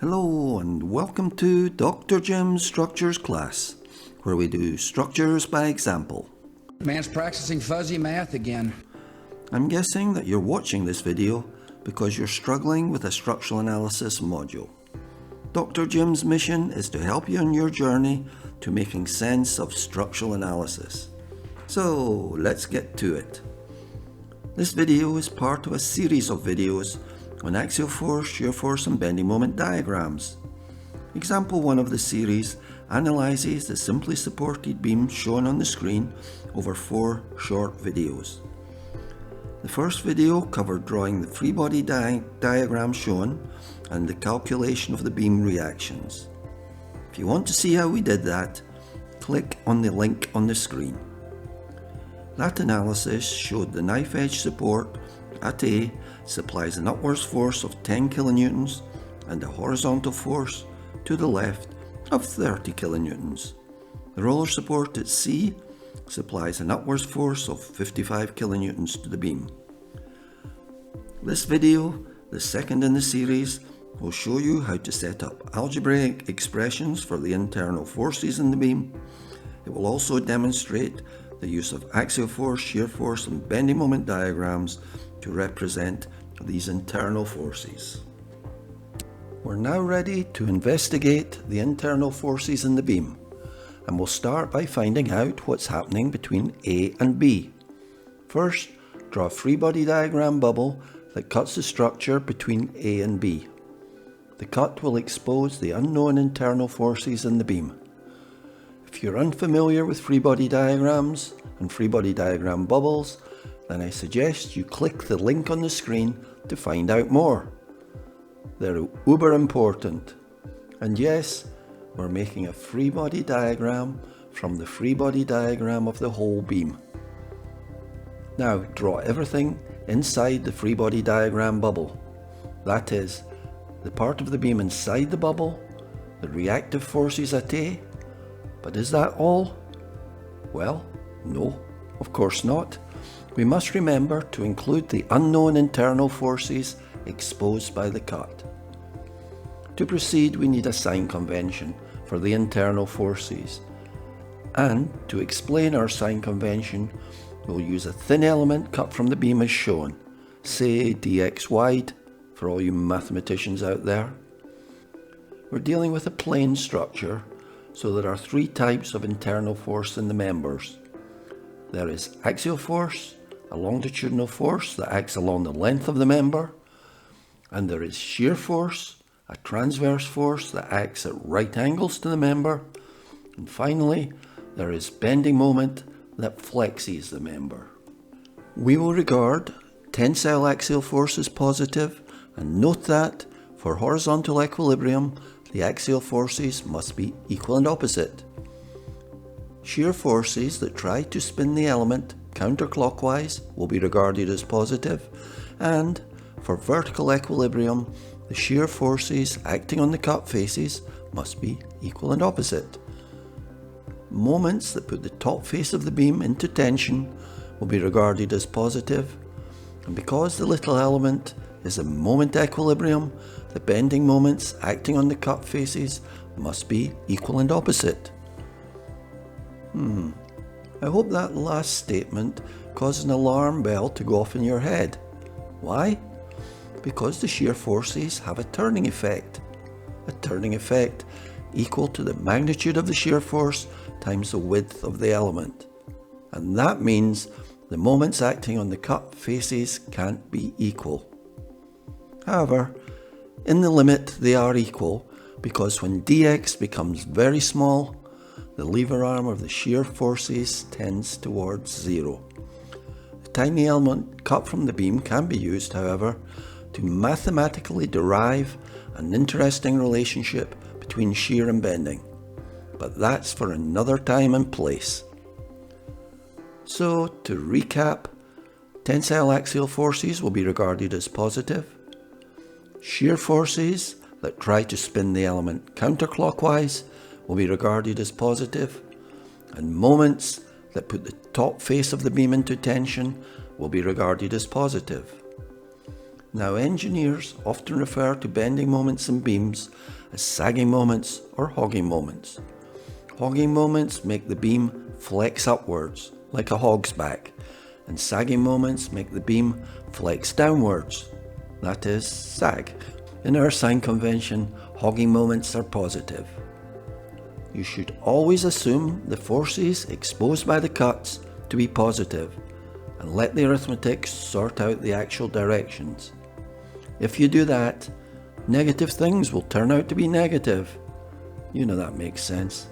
Hello and welcome to Dr. Jim's Structures class, where we do structures by example. Man's practicing fuzzy math again. I'm guessing that you're watching this video because you're struggling with a structural analysis module. Dr. Jim's mission is to help you on your journey to making sense of structural analysis. So let's get to it. This video is part of a series of videos on axial force, shear force and bending moment diagrams. Example 1 of the series analyses the simply supported beam shown on the screen over 4 short videos. The first video covered drawing the Freebody diagram shown and the calculation of the beam reactions. If you want to see how we did that, click on the link on the screen. That analysis showed the knife edge support at A supplies an upwards force of 10 kilonewtons and a horizontal force to the left of 30 kilonewtons. The roller support at C supplies an upwards force of 55 kilonewtons to the beam. This video, the second in the series, will show you how to set up algebraic expressions for the internal forces in the beam. It will also demonstrate the use of axial force, shear force and bending moment diagrams to represent these internal forces. We're now ready to investigate the internal forces in the beam, and we'll start by finding out what's happening between A and B. First, draw a Freebody diagram bubble that cuts the structure between A and B. The cut will expose the unknown internal forces in the beam. If you're unfamiliar with Freebody diagrams and Freebody diagram bubbles, then I suggest you click the link on the screen to find out more. They're uber important. And yes, we're making a Freebody diagram from the Freebody diagram of the whole beam. Now draw everything inside the Freebody diagram bubble. That is, the part of the beam inside the bubble, the reactive forces at A. But is that all? Well, no, of course not. We must remember to include the unknown internal forces exposed by the cut. To proceed, we need a sign convention for the internal forces. And to explain our sign convention, we'll use a thin element cut from the beam as shown, say dx wide, for all you mathematicians out there. We're dealing with a plane structure, so there are 3 types of internal force in the members. There is axial force, a longitudinal force that acts along the length of the member, and there is shear force, a transverse force that acts at right angles to the member, and finally there is bending moment that flexes the member. We will regard tensile axial force as positive, and note that for horizontal equilibrium the axial forces must be equal and opposite. Shear forces that try to spin the element counterclockwise will be regarded as positive, and for vertical equilibrium, the shear forces acting on the cut faces must be equal and opposite. Moments that put the top face of the beam into tension will be regarded as positive, and because the little element is in moment equilibrium, the bending moments acting on the cut faces must be equal and opposite. I hope that last statement caused an alarm bell to go off in your head. Why? Because the shear forces have a turning effect. A turning effect equal to the magnitude of the shear force times the width of the element. And that means the moments acting on the cut faces can't be equal. However, in the limit they are equal, because when dx becomes very small, the lever arm of the shear forces tends towards 0. The tiny element cut from the beam can be used, however, to mathematically derive an interesting relationship between shear and bending. But that's for another time and place. So, to recap, tensile axial forces will be regarded as positive. Shear forces that try to spin the element counterclockwise will be regarded as positive, and moments that put the top face of the beam into tension will be regarded as positive. Now, engineers often refer to bending moments in beams as sagging moments or hogging moments. Hogging moments make the beam flex upwards, like a hog's back, and sagging moments make the beam flex downwards, that is, sag. In our sign convention, hogging moments are positive. You should always assume the forces exposed by the cuts to be positive and let the arithmetic sort out the actual directions. If you do that, negative things will turn out to be negative. You know that makes sense.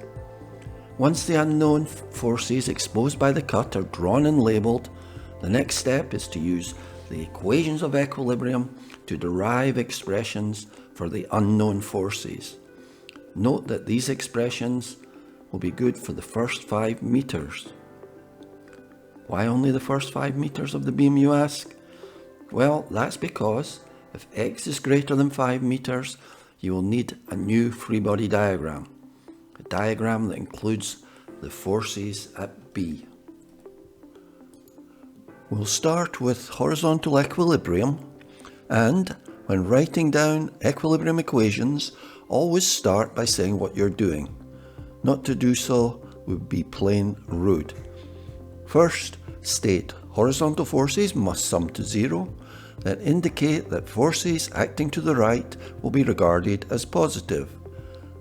Once the unknown forces exposed by the cut are drawn and labelled, the next step is to use the equations of equilibrium to derive expressions for the unknown forces. Note that these expressions will be good for the first 5 meters. Why only the first 5 meters of the beam, you ask? Well, that's because if x is greater than 5 meters, you will need a new free body diagram, a diagram that includes the forces at B. We'll start with horizontal equilibrium, and when writing down equilibrium equations, always start by saying what you're doing. Not to do so would be plain rude. First, state horizontal forces must sum to 0, then indicate that forces acting to the right will be regarded as positive.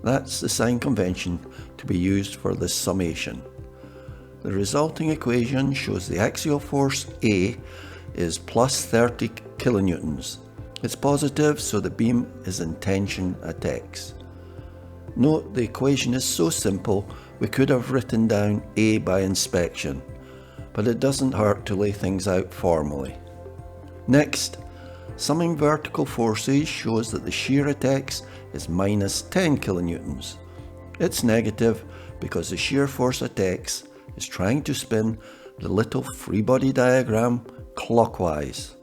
That's the sign convention to be used for this summation. The resulting equation shows the axial force A is plus 30 kilonewtons. It's positive, so the beam is in tension at x. Note the equation is so simple we could have written down A by inspection, but it doesn't hurt to lay things out formally. Next, summing vertical forces shows that the shear at x is minus 10 kilonewtons. It's negative because the shear force at x is trying to spin the little free body diagram clockwise.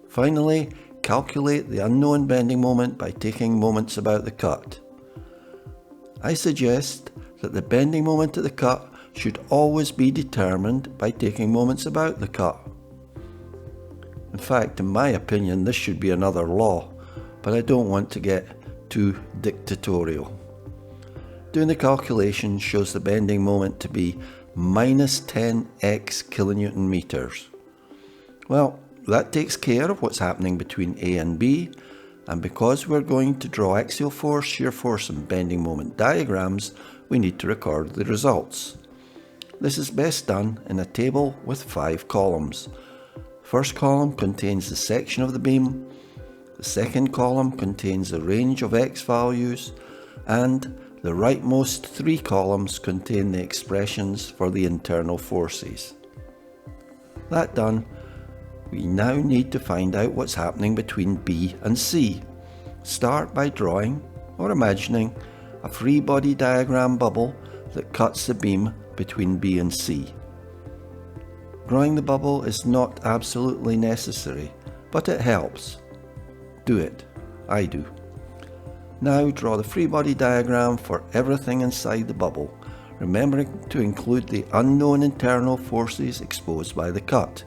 Finally, calculate the unknown bending moment by taking moments about the cut. I suggest that the bending moment at the cut should always be determined by taking moments about the cut. In fact, in my opinion, this should be another law, but I don't want to get too dictatorial. Doing the calculation shows the bending moment to be minus 10x kilonewton meters. Well, that takes care of what's happening between A and B, and because we're going to draw axial force, shear force and bending moment diagrams, we need to record the results. This is best done in a table with 5 columns. The first column contains the section of the beam, the second column contains the range of x values, and the rightmost 3 columns contain the expressions for the internal forces. That done, we now need to find out what's happening between B and C. Start by drawing or imagining a free body diagram bubble that cuts the beam between B and C. Drawing the bubble is not absolutely necessary, but it helps. Do it. I do. Now draw the free body diagram for everything inside the bubble, remembering to include the unknown internal forces exposed by the cut.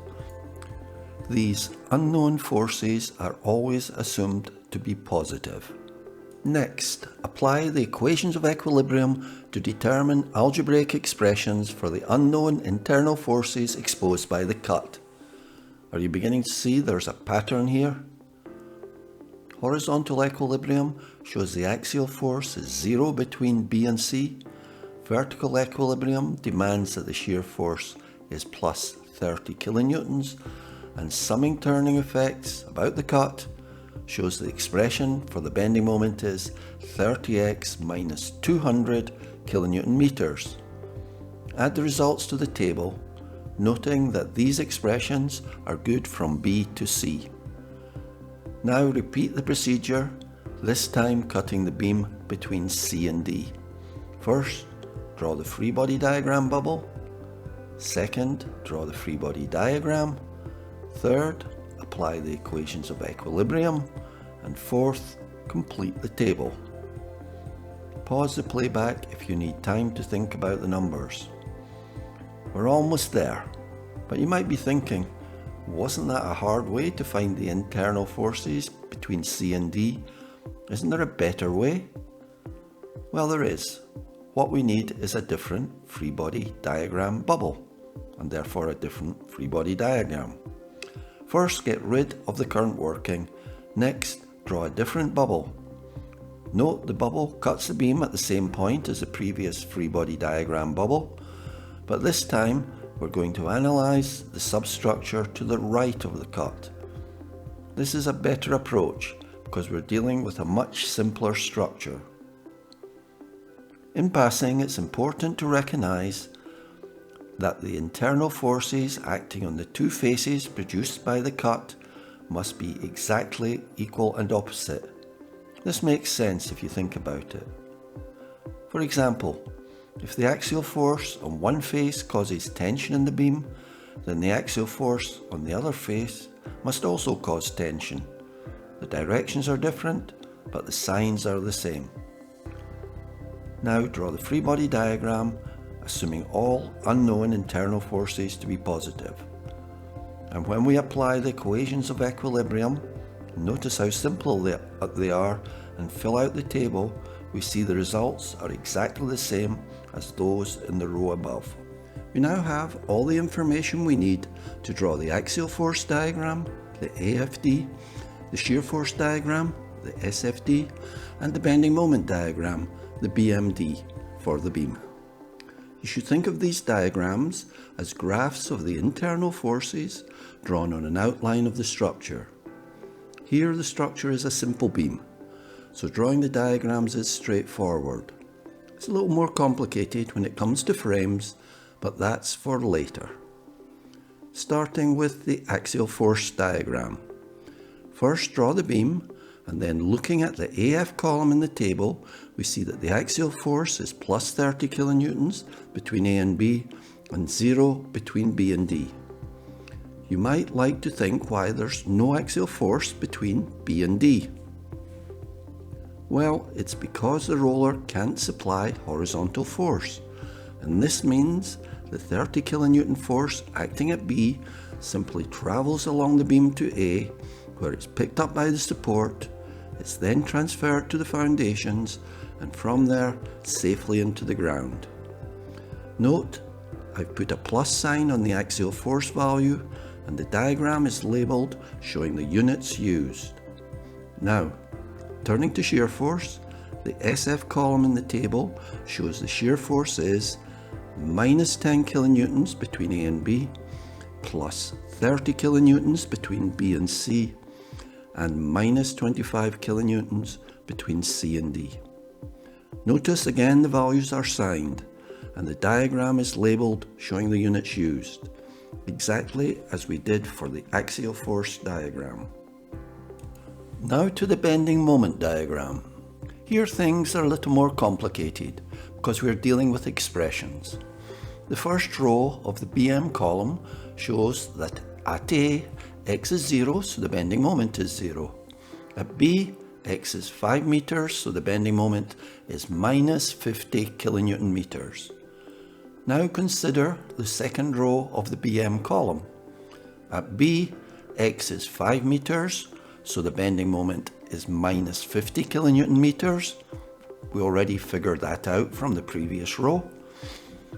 These unknown forces are always assumed to be positive. Next, apply the equations of equilibrium to determine algebraic expressions for the unknown internal forces exposed by the cut. Are you beginning to see there's a pattern here? Horizontal equilibrium shows the axial force is 0 between B and C. Vertical equilibrium demands that the shear force is plus 30 kilonewtons, and summing turning effects about the cut shows the expression for the bending moment is 30x minus 200 kilonewton meters. Add the results to the table, noting that these expressions are good from B to C. Now repeat the procedure, this time cutting the beam between C and D. First, draw the free body diagram bubble. Second, draw the free body diagram. Third, apply the equations of equilibrium. And fourth, complete the table. Pause the playback if you need time to think about the numbers. We're almost there, but you might be thinking, Wasn't that a hard way to find the internal forces between C and D? Isn't there a better way? Well, there is. What we need is a different free body diagram bubble, and therefore a different free body diagram. First, get rid of the current working. Next, draw a different bubble. Note the bubble cuts the beam at the same point as the previous free body diagram bubble, but this time we're going to analyse the substructure to the right of the cut. This is a better approach because we're dealing with a much simpler structure. In passing, it's important to recognise that the internal forces acting on the two faces produced by the cut must be exactly equal and opposite. This makes sense if you think about it. For example, if the axial force on one face causes tension in the beam, then the axial force on the other face must also cause tension. The directions are different, but the signs are the same. Now draw the free body diagram, assuming all unknown internal forces to be positive. And when we apply the equations of equilibrium, notice how simple they are, and fill out the table, we see the results are exactly the same as those in the row above. We now have all the information we need to draw the axial force diagram, the AFD, the shear force diagram, the SFD, and the bending moment diagram, the BMD, for the beam. You should think of these diagrams as graphs of the internal forces drawn on an outline of the structure. Here the structure is a simple beam, so drawing the diagrams is straightforward. It's a little more complicated when it comes to frames, but that's for later. Starting with the axial force diagram. First draw the beam, and then looking at the AF column in the table, we see that the axial force is plus 30 kilonewtons between A and B, and 0 between B and D. You might like to think why there's no axial force between B and D. Well, it's because the roller can't supply horizontal force, and this means the 30 kilonewton force acting at B simply travels along the beam to A, where it's picked up by the support. It's then transferred to the foundations, and from there safely into the ground. Note, I've put a plus sign on the axial force value, and the diagram is labelled showing the units used. Now, turning to shear force, the SF column in the table shows the shear force is minus 10 kilonewtons between A and B, plus 30 kilonewtons between B and C, and minus 25 kilonewtons between C and D. Notice again the values are signed, and the diagram is labelled showing the units used, exactly as we did for the axial force diagram. Now to the bending moment diagram. Here things are a little more complicated because we're dealing with expressions. The first row of the BM column shows that at A, x is 0, so the bending moment is 0. At B, x is 5 meters, so the bending moment is minus 50 kilonewton meters. Now consider the second row of the BM column. At B, x is 5 meters, so the bending moment is minus 50 kilonewton meters. We already figured that out from the previous row.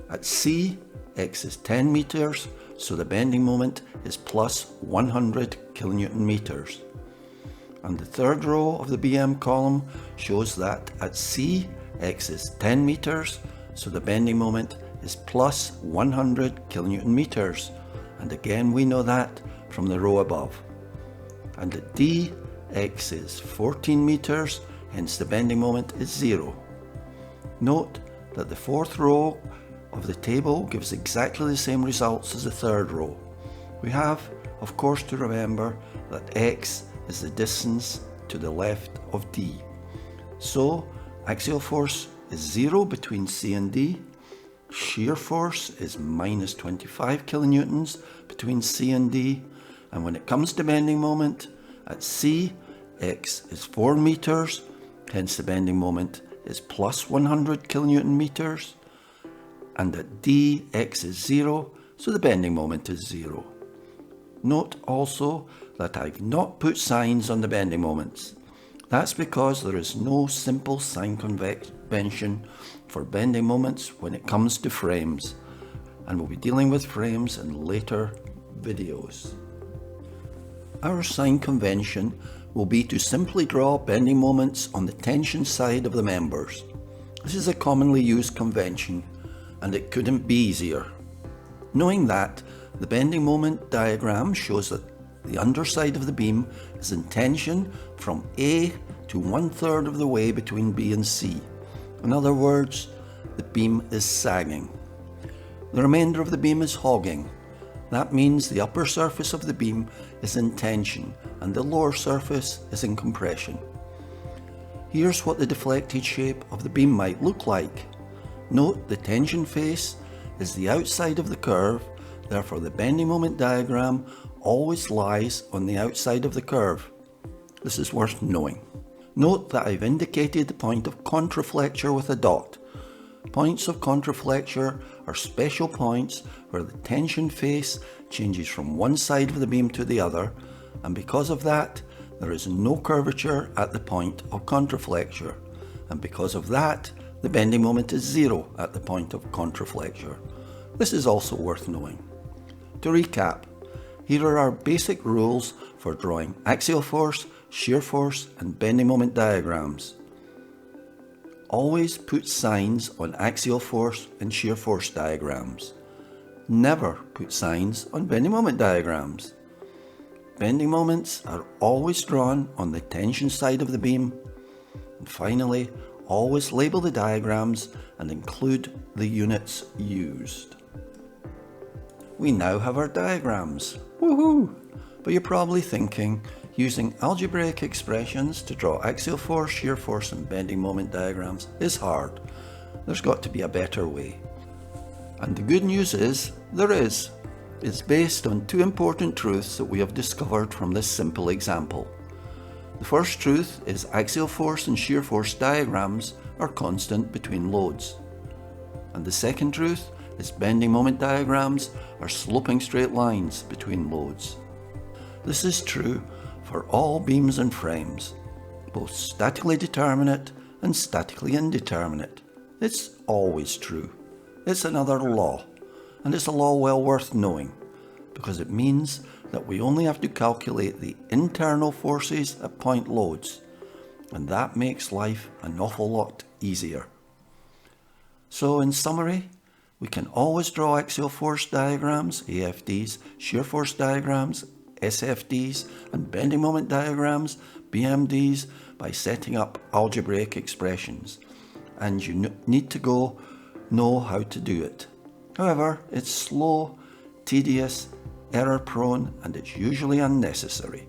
At C, x is 10 meters, so the bending moment is plus 100 kilonewton meters. And the third row of the BM column shows that at C, x is 10 meters, so the bending moment is plus 100 kilonewton meters. And again we know that from the row above. And at D, x is 14 meters, hence the bending moment is 0. Note that the fourth row of the table gives exactly the same results as the third row. We have, of course, to remember that x is the distance to the left of D. So, axial force is 0 between C and D. Shear force is minus 25 kilonewtons between C and D. And when it comes to bending moment, at C, x is 4 meters, hence the bending moment is plus 100 kilonewton meters. And at D, x is 0, so the bending moment is 0. Note also that I've not put signs on the bending moments. That's because there is no simple sign convention for bending moments when it comes to frames, and we'll be dealing with frames in later videos. Our sign convention will be to simply draw bending moments on the tension side of the members. This is a commonly used convention, and it couldn't be easier. Knowing that, the bending moment diagram shows that the underside of the beam is in tension from A to 1/3 of the way between B and C. In other words, the beam is sagging. The remainder of the beam is hogging. That means the upper surface of the beam is in tension and the lower surface is in compression. Here's what the deflected shape of the beam might look like. Note the tension face is the outside of the curve, therefore the bending moment diagram always lies on the outside of the curve. This is worth knowing. Note that I've indicated the point of Contrflexure with a dot. Points of Contrflexure are special points where the tension face changes from one side of the beam to the other, and because of that, there is no curvature at the point of Contrflexure, and because of that, the bending moment is zero at the point of Contrflexure. This is also worth knowing. To recap, here are our basic rules for drawing axial force, shear force, and bending moment diagrams. Always put signs on axial force and shear force diagrams. Never put signs on bending moment diagrams. Bending moments are always drawn on the tension side of the beam. And finally, always label the diagrams and include the units used. We now have our diagrams. Woohoo! But you're probably thinking, using algebraic expressions to draw axial force, shear force and bending moment diagrams is hard. There's got to be a better way. And the good news is, there is. It's based on two important truths that we have discovered from this simple example. The first truth is axial force and shear force diagrams are constant between loads. And the second truth is bending moment diagrams are sloping straight lines between loads. This is true for all beams and frames, both statically determinate and statically indeterminate. It's always true. It's another law, and it's a law well worth knowing, because it means that we only have to calculate the internal forces at point loads, and that makes life an awful lot easier. So in summary, we can always draw axial force diagrams, AFDs, shear force diagrams, SFDs, and bending moment diagrams, BMDs, by setting up algebraic expressions, and you need to know how to do it. However, it's slow, tedious, error-prone, and it's usually unnecessary.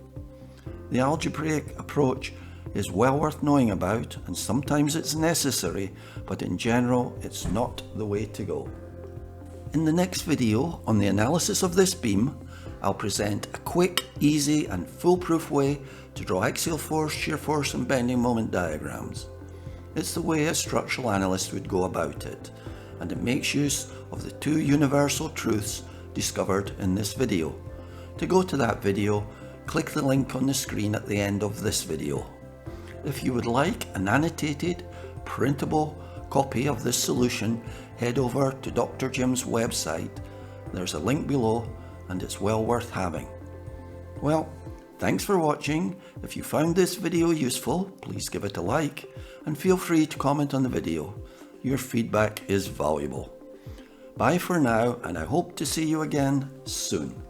The algebraic approach is well worth knowing about, and sometimes it's necessary, but in general, it's not the way to go. In the next video on the analysis of this beam, I'll present a quick, easy, and foolproof way to draw axial force, shear force, and bending moment diagrams. It's the way a structural analyst would go about it, and it makes use of the two universal truths discovered in this video. To go to that video, click the link on the screen at the end of this video. If you would like an annotated, printable copy of this solution, head over to Dr. Jim's website. There's a link below, and it's well worth having. Well, thanks for watching. If you found this video useful, please give it a like, and feel free to comment on the video. Your feedback is valuable. Bye for now, and I hope to see you again soon.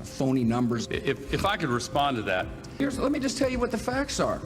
Phony numbers. If I could respond to that. Let me just tell you what the facts are.